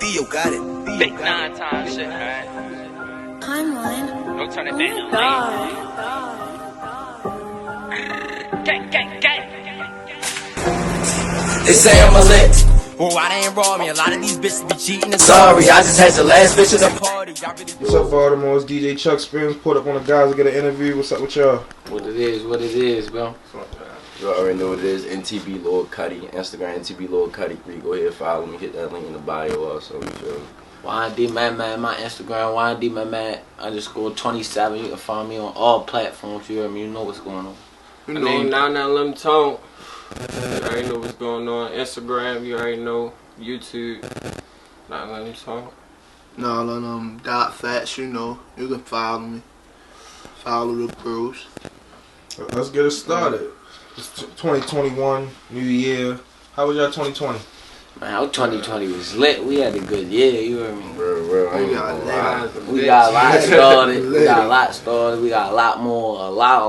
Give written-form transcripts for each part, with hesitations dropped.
Theo got it. Big 9 time shit, man. I'm one. No turning back no lane. Gang, gang, gang. They say I'm a lit. Well, why they ain't rob me? A lot of these bitches be cheating and Sorry, I just had the last bitch in the party. What's up, Baltimore? It's DJ Chuck Spins. Put up on the guys to get an interview. What's up with y'all? What it is, bro. You already know what it is. NTB Lord Cutty. Instagram NTB Lord Cutty 3. Go ahead, follow me. Hit that link in the bio also. You feel me? YND man, my Instagram, YND man _27. You can find me on all platforms. You hear me? You know what's going on. You know, now let them talk. You already know what's going on. Instagram, you already know. YouTube, now let them talk. No, let them dot facts, you know. You can follow me. Follow the crews. Let's get it started. It's 2021, new year. How was y'all 2020? Man, our 2020 was lit. We had a good year, you hear me? We got a lot started. We got a lot started. We got a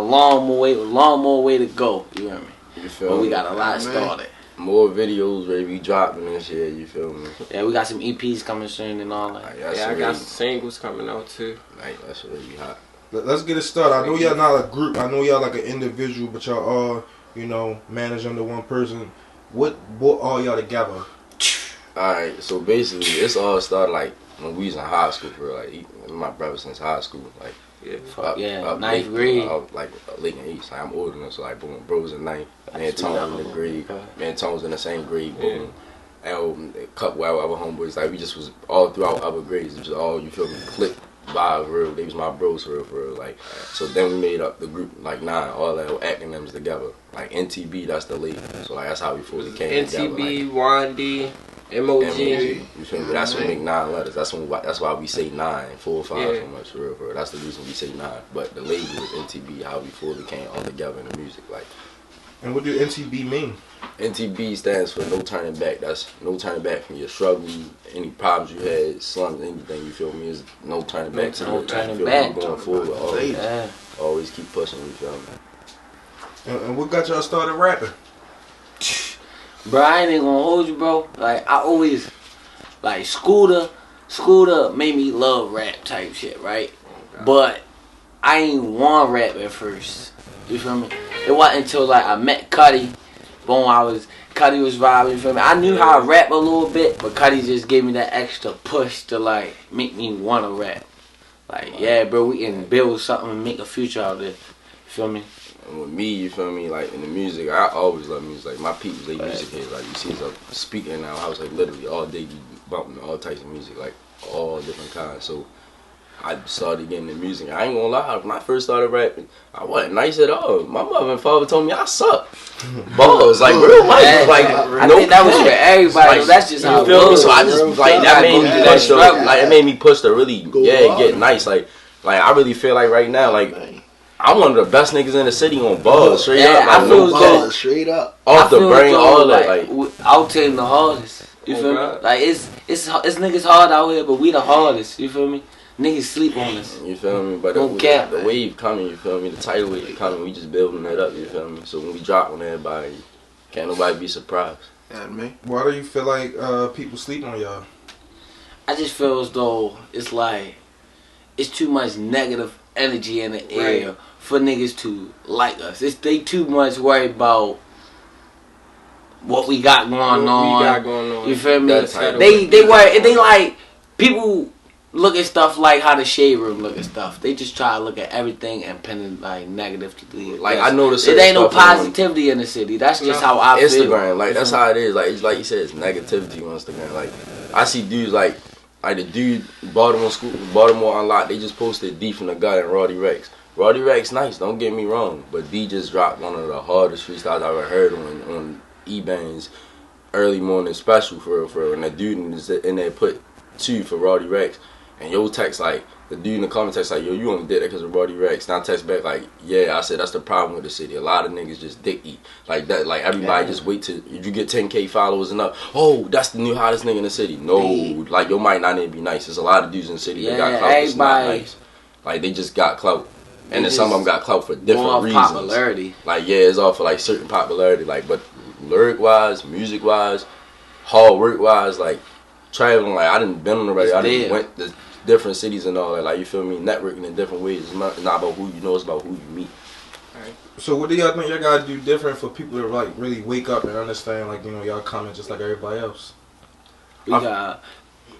long more way to go, you hear me? You feel but me? we got a lot started. More videos ready to be dropping this year, you feel me? Yeah, we got some EPs coming soon and all that. Like, yeah, I got some singles coming out too. Like, that's really hot. Let's get it started. I know y'all not a group. I know y'all like an individual, but y'all all, you know, manage under one person. What brought all y'all together? Alright, so basically, it's all started like when we was in high school, bro. Like, my brother since high school, like, ninth grade. Like late in East. Like, I'm older than him, so like, boom, bro was in ninth. Man, Tom was in the grade. Man, Tom was in the same grade. Boom. And a couple of our other homeboys, like, we just was all throughout other grades. It was all, you feel me, clicked by for real. They was my bros for real. Like, so then we made up the group, like 9, all that acronyms together. Like NTB, that's the lead. So like, that's how we fully came together. NTB, YND. MOG. You feel me? That's what make 9 letters. That's why we say 9, 4 or 5 so much for real. That's the reason we say 9. But the label is NTB, how we fully came all together in the music. Like. And what do NTB mean? NTB stands for no turning back. That's no turning back from your struggle, any problems you had, slums, anything. You feel me? Is no turning back. No turning back. Going forward, always keep pushing. You feel me? And what got y'all started rapping? Bro, I ain't even gonna hold you, bro. Like, I always, like, Scooter made me love rap type shit, right? But I ain't want rap at first. You feel me? It wasn't until, like, I met Cutty. Boom, Cutty was vibing, you feel me? I knew how to rap a little bit, but Cutty just gave me that extra push to, like, make me want to rap. Like, yeah, bro, we can build something and make a future out of it. You feel me? And with me, you feel me, like in the music, I always love music. Like my people, they music heads. Like you see us speaking in our house, like literally all day, you bumping all types of music, like all different kinds. So I started getting into music. I ain't gonna lie, when I first started rapping, I wasn't nice at all. My mother and father told me I suck. Balls, like real life. Like I think that was for everybody. Like, that's just how it was. So I just like that made me push. Like it made me push to really get nice. Like I really feel like right now, like. I'm one of the best niggas in the city on balls, straight up. Like, I feel balls, straight up. Off the brain, all that. Like, I'll take the hardest. You feel me? Like, it's niggas hard out here, but we the hardest. You feel me? Niggas sleep on us. You feel me? But the wave coming, you feel me? The tidal wave coming, we just building it up, you feel me? So when we drop on everybody, can't nobody be surprised. Yeah, me. Why do you feel like people sleep on y'all? I just feel as though it's like, it's too much negative energy in the area for niggas to like us. They too much worried about what we got going on. You feel me? They worry. They like people look at stuff like how the shade room look at stuff. They just try to look at everything and pin it like negatively. Like I noticed it ain't no positivity in the city. That's just how I feel. Instagram, like that's how it is. Like it's like you said, it's negativity on Instagram. Like I see dudes like the dude Baltimore Unlocked. They just posted D from the gut and Roddy Rex. Roddy Rex nice, don't get me wrong, but D just dropped one of the hardest freestyles I've ever heard on E-Band's early morning special for real. And the dude in there put 2 for Roddy Rex. And yo text like, the dude in the comment text like, yo, you only did that because of Roddy Rex. And I text back like, yeah, I said that's the problem with the city. A lot of niggas just dick eat. Like that, like everybody just wait till you get 10K followers and up. Oh, that's the new hottest nigga in the city. No, like yo might not even be nice. There's a lot of dudes in the city that got clout that's not nice. Like they just got clout. And then some of them got clout for different reasons. Popularity. Like yeah, it's all for like certain popularity. Like but lyric wise, music wise, hard work wise, like traveling, like I done been on the radio, I done there. went to different cities and all that. Like you feel me, networking in different ways. It's not about who you know, it's about who you meet. So what do y'all think y'all gotta do different for people to like really wake up and understand, like, you know, y'all comment just like everybody else? We got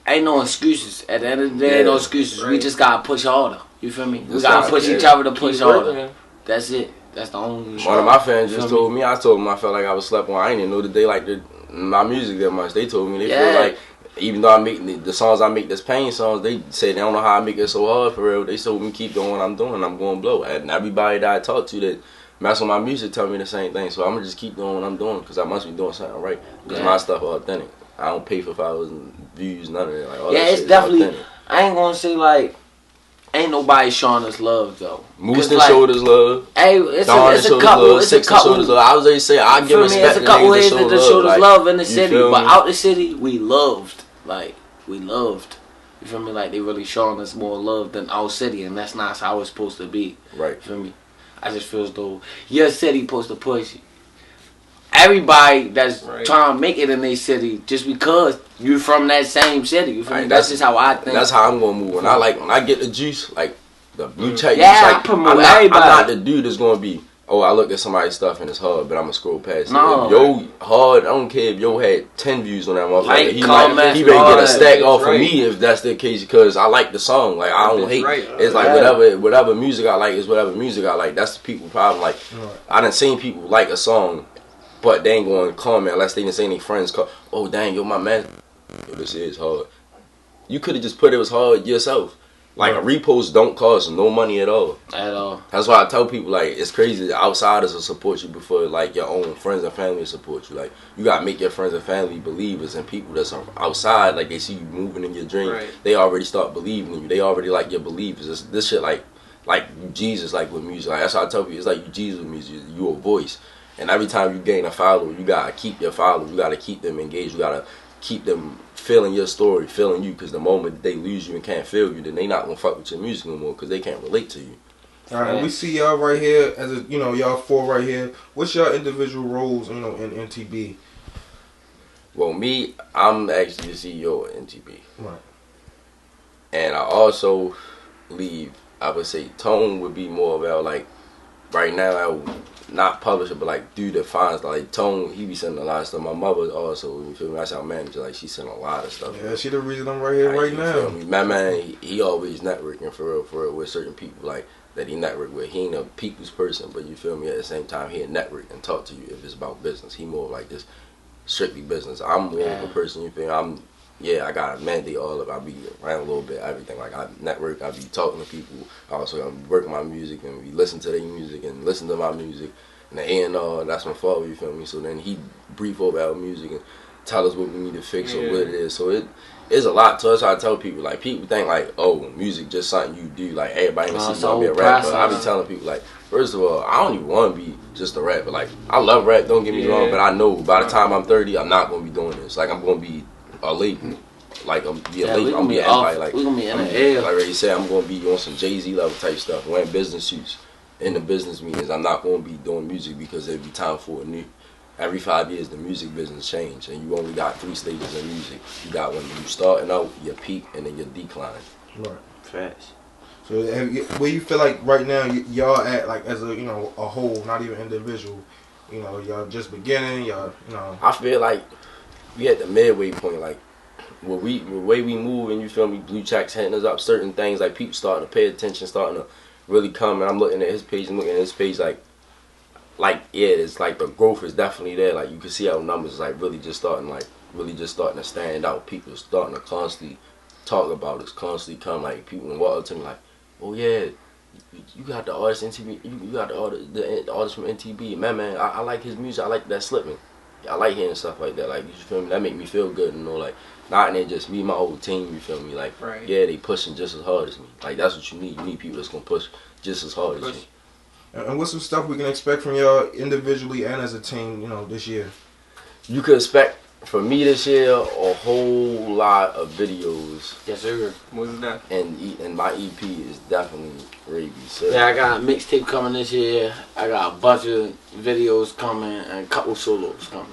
ain't no excuses. At the end of the day, ain't no excuses. We just gotta push harder. You feel me? We gotta push each other to push harder. That's it. That's the only. One of my fans just told me. I told him I felt like I was slept on. I ain't even know that they like my music that much. They told me they feel like even though I make the songs I make, that's pain songs. They say they don't know how I make it so hard for real. They told me keep doing what I'm doing. I'm going to blow. And everybody that I talk to that mess with my music tell me the same thing. So I'm gonna just keep doing what I'm doing because I must be doing something right. Because my stuff authentic. I don't pay for followers and views, none of that. Like, all that it's shit definitely. authentic. I ain't gonna say like. Ain't nobody showing us love though. Moose and showed us love. Hey, it's a couple. It's a couple. I was already saying I give respect to niggas. It's a couple ways that showed us love in the city, but out the city we loved. Like we loved. You feel me? Like they really showing us more love than our city, and that's not how it's supposed to be. Right. You feel me? I just feel as though your city supposed to push everybody that's trying to make it in their city just because you from that same city. You feel me? That's just how I think. That's how I'm gonna move. When I get the juice, like the blue check juice, like, I promote everybody. I'm not the dude that's gonna be. Oh, I look at somebody's stuff and it's hard, but I'm gonna scroll past it. No. If yo hard, I don't care if yo had 10 views on that motherfucker. Like, he better get a stack off of me if that's the case, because I like the song. Like I don't hate. It's like whatever music I like is whatever music I like. That's the people problem. Like I done seen people like a song, but they ain't going to comment unless they didn't say any friends call. Oh dang, yo my man, yo, this is hard. You could have just put it was hard yourself. Like a repost don't cost no money at all. At all. That's why I tell people like it's crazy that outsiders will support you before like your own friends and family will support you. Like you gotta make your friends and family believers, and people that's outside, like they see you moving in your dream, they already start believing in you. They already like your believers. This shit like Jesus, like with music. Like, that's how I tell people it's like you Jesus with music. You a voice, and every time you gain a follower, you gotta keep your followers. You gotta keep them engaged. You gotta keep them feeling your story, feeling you, because the moment they lose you and can't feel you, then they not gonna fuck with your music no more because they can't relate to you. All right, we see y'all right here as a, you know, y'all four right here. What's your individual roles, you know, in NTB? Well, me, I'm actually the CEO of NTB. Right. And I also leave. I would say Tone would be more about like right now. I would not publish it, but like do the fines. Like Tone, he be sending a lot of stuff. My mother also, you feel me? That's our manager. Like she sending a lot of stuff. Yeah, she the reason I'm right here right now. Feel me? My man, he always networking for real with certain people like that he network with. He ain't a people's person, but you feel me? At the same time, he'll network and talk to you if it's about business. He more like this strictly business. I'm more of a person. You feel me? I got a mandate all of it. I be around a little bit, everything. Like I network, I be talking to people. I also work my music and we listen to their music and listen to my music. And the A&R, that's my father, you feel me? So then he brief over our music and tell us what we need to fix or what it is. So it's a lot to us. I tell people, like people think like, oh, music just something you do. Like everybody in the city gonna be a rapper. I be telling people like, first of all, I don't even want to be just a rapper. Like I love rap, don't get me wrong, but I know by the time I'm 30, I'm not gonna be doing this. Like I'm gonna be a label. Like I'm be a label. I'm be everybody. Like we gonna be in the air. Like Ray said, I'm gonna be on some Jay-Z level type stuff, wearing business suits in the business meetings. I'm not gonna be doing music because it'd be time for a new. Every 5 years, the music business change, and you only got 3 stages of music. You got when you starting out, your peak, and then your decline. Right. Facts. So where you feel like right now y'all at, like as a, you know, a whole, not even individual, you know, y'all just beginning, y'all, you know. I feel like we at the midway point, like the way we move, and you feel me, Blue Check's hitting us up, certain things, like people starting to pay attention, starting to really come, and I'm looking at his page and looking at his page like it's like the growth is definitely there. Like you can see our numbers is like really just starting to stand out. People starting to constantly talk about us, constantly come, like people walk up to me like, oh yeah, you got the artist NTB, you got the artist from NTB, man, I like his music, I like that Slipman. I like hearing stuff like that. Like you feel me? That make me feel good, you know, like not in there just me and my whole team, you feel me? Like yeah, they pushing just as hard as me. Like that's what you need. You need people that's gonna push just as hard as you. And what's some stuff we can expect from y'all individually and as a team, you know, this year? You could expect from me this year a whole lot of videos. Yes, sir. What's that? And my EP is definitely Rabies. So. Yeah, I got a mixtape coming this year. I got a bunch of videos coming and a couple solos coming.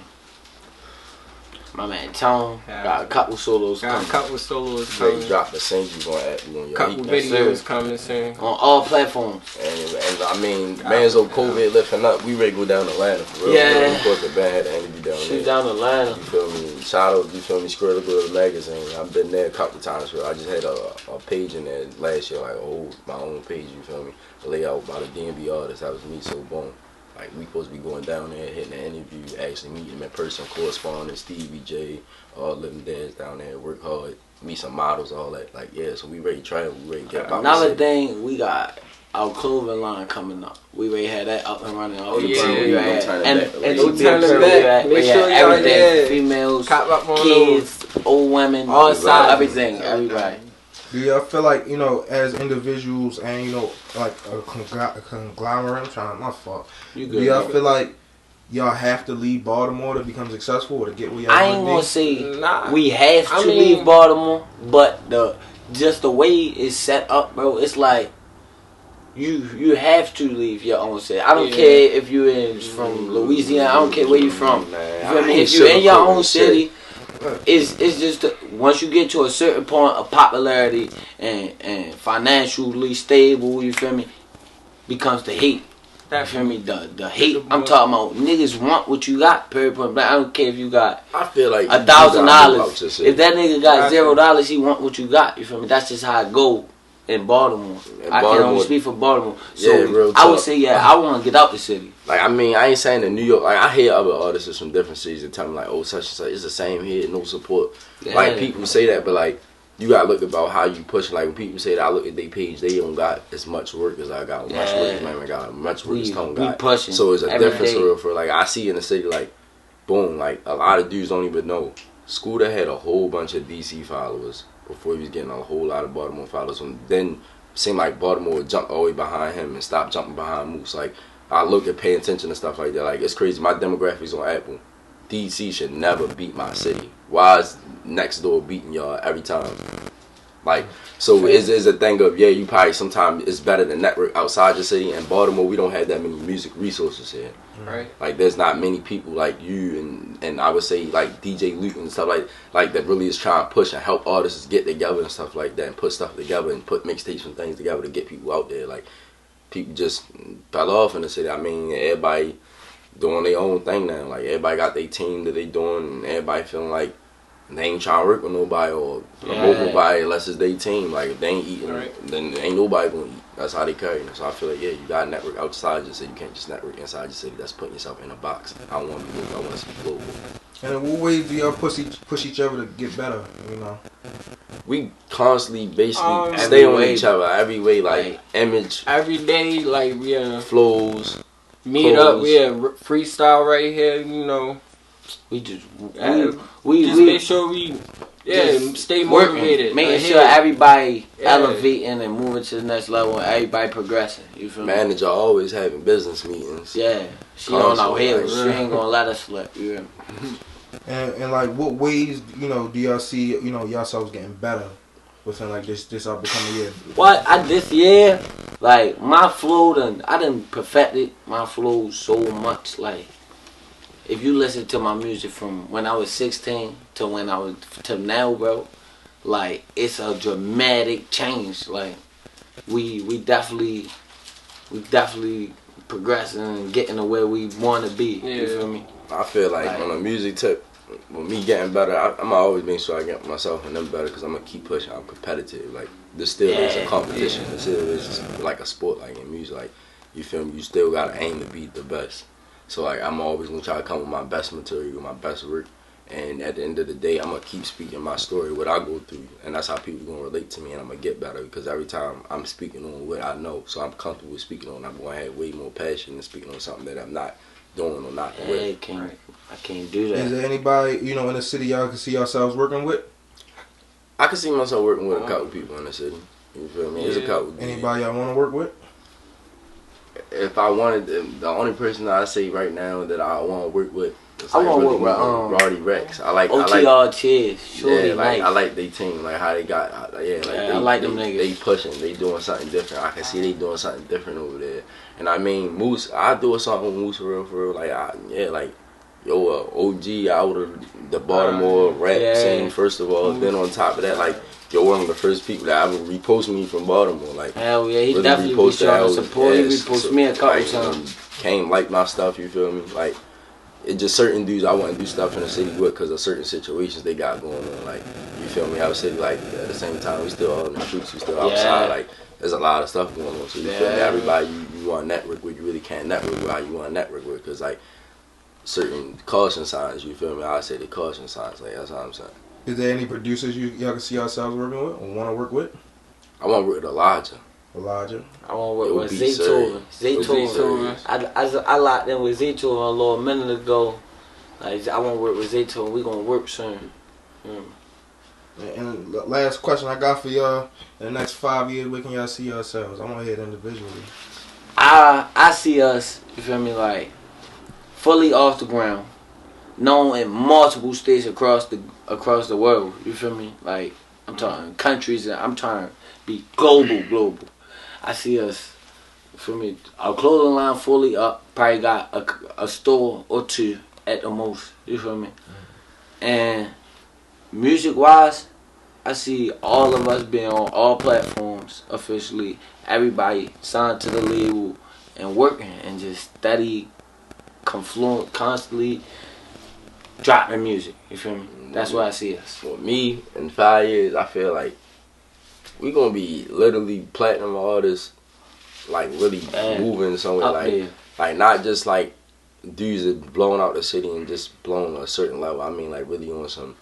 My man Tone got a couple solos Got coming. a couple solos They coming. dropped the single on Apple on your Couple heat. videos sir. coming soon. On all platforms. And I mean, man's on COVID lifting up. We ready to go down to Atlanta for real. Yeah. Of course, the band had the NTB down Shoot there. down the line. You feel me? Shout out, you feel me? Squirrel Girl magazine. I've been there a couple times. I just had a page in there last year, like my own page. You feel me? A layout by the DNB artists. That was me, so boom. Like we supposed to be going down there, hitting the interview, actually meeting them in person, corresponding, Stevie J, all living dads down there, work hard, meet some models, all that. Like yeah, so we ready to travel, we ready to get about Another the city. thing, we got our clothing line coming up. We already had that up and running. Oh, yeah. We Don't had turn it and back. Don't turn it back. Make we sure had y'all, everything. yeah. Females, Cop up on kids, old women, All sides. everything, everybody. Do y'all feel like, you know, as individuals and, you know, like a conglomerate, my fault. You Do good? y'all feel like y'all have to leave Baltimore to become successful or to get where y'all I want ain't to gonna be? say Nah. we have to I mean- leave Baltimore, but just the way it's set up, bro, it's like you have to leave your own city. I don't Yeah. care if you from Louisiana. I don't care where you from. Man, You feel I me? ain't If you in your sugarcoating own shit. city, it's just once you get to a certain point of popularity and financially stable, you feel me, becomes the hate. You feel me? The hate. I'm talking about niggas want what you got. Period. Point blank. I don't care if you got I feel like $1,000. If that nigga got Gotcha. $0, he want what you got. You feel me? That's just how it go in Baltimore. In I can Baltimore- only speak for Baltimore. So Yeah, real I would talk. say, yeah, I want to get out the city. Like I mean, I ain't saying in New York. Like I hear other artists from different cities and tell me like, oh, such and such, it's the same here, no support. Like Yeah. people say that, but like you gotta look about how you push. Like when people say that, I look at their page, they don't got as much work as I got. Much work as man got. Much work as Tone we got. pushing So it's a every difference day. for like I see in the city like, boom, like a lot of dudes don't even know. Scooter had a whole bunch of DC followers before he was getting a whole lot of Baltimore followers. And then seemed like Baltimore would jump all the way behind him and stop jumping behind Moose. Like I look at pay attention to stuff like that. Like it's crazy. My demographics on Apple. DC should never beat my city. Why is next door beating y'all every time? Like so it's a thing of yeah, you probably sometimes it's better than network outside your city. In Baltimore we don't have that many music resources here. Right. Like there's not many people like you and I would say like DJ Luke and stuff like that really is trying to push and help artists get together and stuff like that and put stuff together and put mixtapes and things together to get people out there. Like people just fell off in the city. I mean everybody doing their own thing now. Like everybody got their team that they doing and everybody feeling like they ain't trying to work with nobody or promote nobody unless it's their team. Like if they ain't eating, then ain't nobody gonna eat. That's how they carry it. So I feel like yeah, you got to network outside your city. You can't just network inside your city. That's putting yourself in a box. I don't want to be local. I want to be global. And in what ways do y'all push each other to get better, you know? We constantly basically Every stay on way. each other every way, like image, Every day, like we flows. meet up, Clothes. we freestyle right here. You know, We just we just make sure we stay working, motivated. making Like, sure hey, everybody Yeah. elevating and moving to the next level, and everybody progressing. You feel me? Manager always having business meetings. Yeah, she on our Constantly, heels. like, She ain't gonna let us slip. You hear me? And like what ways, you know, do y'all see, you know, yourselves getting better within like this upcoming year? What this year, like my flow I done perfected my flow so much. Like if you listen to my music from when I was 16 to when I was to now, bro, like it's a dramatic change. Like we definitely progressing and getting to where we want to be. You Yeah. feel me? I feel like Right. on a music tip, with me getting better, I'm always make sure I get myself and them better because I'm gonna keep pushing. I'm competitive. Like this still is a Yeah. competition. This still is like a sport. Like in music, like you feel me. You still gotta aim to be the best. So like I'm always gonna try to come with my best material, my best work. And at the end of the day, I'm gonna keep speaking my story, what I go through, and that's how people gonna relate to me, and I'm gonna get better because every time I'm speaking on what I know, so I'm comfortable with speaking on. I'm gonna have way more passion than speaking on something that I'm not doing or not Yeah, with. I can't do that. Is there anybody, you know, in the city y'all can see yourselves working with? I can see myself working with a couple people in the city. You feel me? There's a couple. Anybody y'all want to work with? If I wanted, the only person I say right now that I want to work with, is I like wanna really work with, Roddy Rex. I like OTR Tears, Shorty yeah, like nice. I like they team, like how they got, I like them niggas. They pushing, they doing something different. I can see they doing something different over there. And I mean, Moose, I do something with Moose for real. Like yo, OG out of the Baltimore rap scene, first of all. Then on top of that, like, you're one of the first people that ever repost me from Baltimore. Like, hell yeah, he really definitely be showing support. He repost me a couple times. Came like my stuff, you feel me? Like, it's just certain dudes I want to do stuff in the city with because of certain situations they got going on. Like, you feel me? Our city, like, at the same time, we still all in the streets, we still outside. Like, there's a lot of stuff going on. So you feel me? Everybody you want to network with, you really can't network with how you want to network with because, like, certain caution signs, you feel me? I say the caution signs, like, that's what I'm saying. Is there any producers y'all can see yourselves working with or want to work with? I want to work with Elijah. I want to work with Zaytoven. I locked in with Zaytoven a little minute ago. Like, I want to work with Zaytoven. We gonna work soon. And the last question I got for y'all: in the next 5 years, where can y'all see yourselves? I want to hear it individually. I see us, you feel me, like fully off the ground, known in multiple states across the world. You feel me? Like, I'm talking countries, and I'm trying to be global. I see us, you feel me, our clothing line fully up. Probably got a store or two at the most. You feel me? And music wise, I see all of us being on all platforms officially. Everybody signed to the label and working and just steady, constantly dropping music. You feel me? That's what I see us. For me, in 5 years, I feel like we gonna be literally platinum artists, like really moving somewhere, like not just like dudes that blowing out the city and just blowing a certain level. I mean, like really on some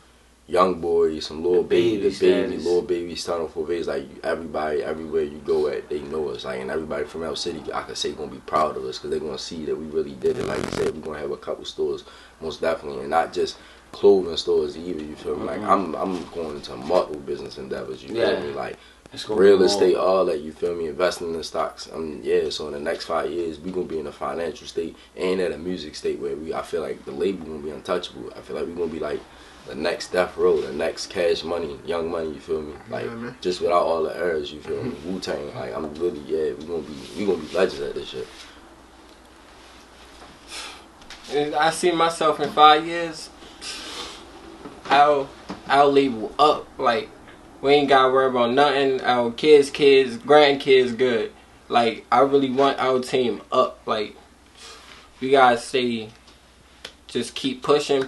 young boys, some little little baby starting for babies. Like everybody, everywhere you go at, they know us. Like, and everybody from our city, I could say, gonna be proud of us because they're gonna see that we really did it. Like you said, we're gonna have a couple stores, most definitely, and not just clothing stores either. You feel me? Like I'm going into multiple business endeavors. You feel me? Like real estate, all that. You feel me? Investing in the stocks. So in the next 5 years, we gonna be in a financial state and at a music state where I feel like the label gonna be untouchable. I feel like we gonna be like the next Death Row, the next Cash Money, Young Money, you feel me? Like, just without all the errors, you feel me? Wu-Tang, like, I'm really, we gonna be legends at this shit. And I see myself in 5 years, I'll label up. Like, we ain't gotta worry about nothing. Our kids, grandkids good. Like, I really want our team up. Like, we gotta stay, just keep pushing,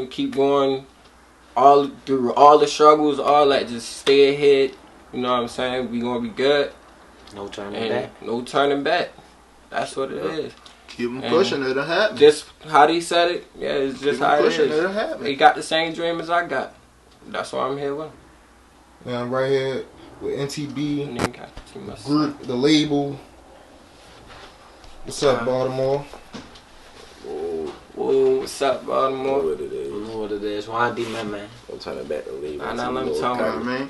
keep going. All through all the struggles, all that, just stay ahead. You know what I'm saying? We gonna be good. No turning back. No turning back. That's what it is. Keep them pushing, it'll happen. Just how he said it, it's just how it is. It'll happen. He got the same dream as I got. That's why I'm here with him. Now I'm right here with NTB, group, the label. What's up, Baltimore? Whoa, what's up, Baltimore? Know what it is. YND, man. I'm turning back the label. Nah, let me tell you, man.